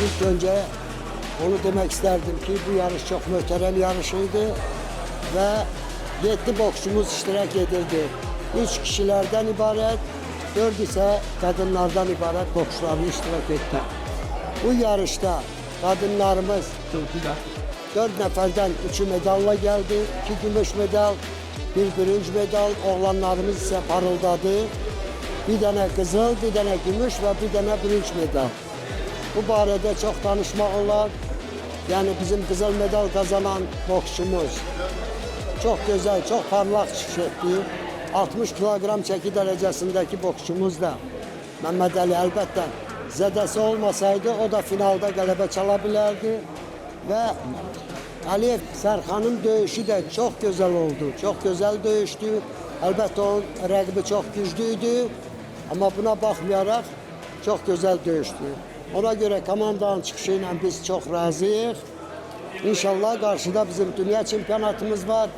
İlk önce onu demek isterdim ki bu yarış çok möhtərəm yarışıydı ve 7 boksçumuz iştirak edildi. 3 kişilerden ibaret, 4 ise kadınlardan ibaret boksçularımız iştirak etti. Bu yarışta kadınlarımız 4 neferden 3'ü medalla geldi. 2 gümüş medal, 1 bürünc medal. Oğlanlarımız ise parıldadı. Bir tane kızıl, bir tane gümüş ve bir tane bürünc medal. Bu barədə çox danışmaq olar. Yani bizim kızıl medal kazanan boksçumuz çok güzel, çok parlak çıkış etti. 60 kilogram çeki derecesindeki boksçumuz da Mehmet Ali elbette zədəsi olmasaydı o da finalda qələbə çala bilərdi. Ve Aliyev Serkan'ın dövüşü de çok güzel oldu. Çok güzel dövüştü. Elbette onun rəqibi çok güçlüydü. Ama buna bakmayarak çok güzel dövüştü. Ona göre komandanın çıkışıyla biz çok razıyız. İnşallah karşıda bizim dünya çempionatımız var.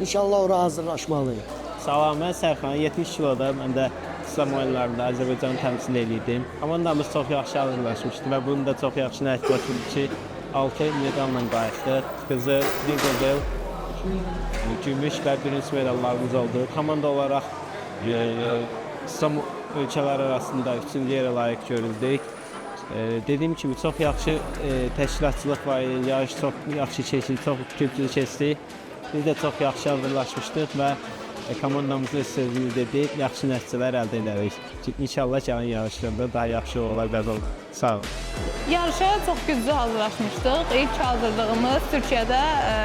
İnşallah oraya hazırlaşmalıyız. Salam, mən Sərxan, 70 kiloda mən də İslam oyunlarında Azərbaycanı təmsil edirdim. Komandamız çox yaxşı hazırlaşmışdı və bunun da çox yaxşı nəticəsi ki, 6 medalla qayıtdıq. Qızıl, bir qızıl, gümüş və bürünc medallarımız oldu. Komanda olaraq İslam ölkələr arasında 3-cü yerə layiq görüldük. Dediyim kimi çox yaxşı təşkilatçılıq var, yarış çox yaxşı keçdi, çox güclü keçdi. Biz də çox yaxşı hazırlaşmışdıq və komandamızın sözünü dedik, yaxşı nəticələr əldə edərik. İnşallah gələn yarışlarda daha yaxşı olar bəz olur. Sağ olun. Yarışa çox güclü hazırlaşmışdıq. İlk hazırlığımız Türkiyədə,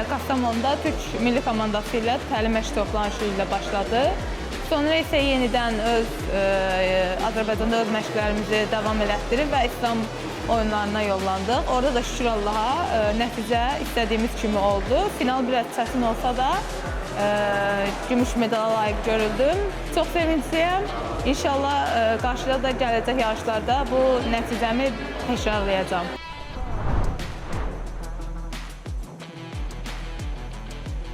Kastamonu'da Türk milli komandası ilə təlim məşq toplanışı ilə başladı. Sonra isə yenidən Azərbaycanda öz məşqlərimizi davam elətdirib və İslam oyunlarına yollandıq. Orada da şükür Allaha nəticə istədiyimiz kimi oldu. Final biraz çətin olsa da gümüş medala layiq görüldüm. Çox sevincliyəm. İnşallah qarşıda da gələcək yarışlarda bu nəticəmi təkrarlayacağım.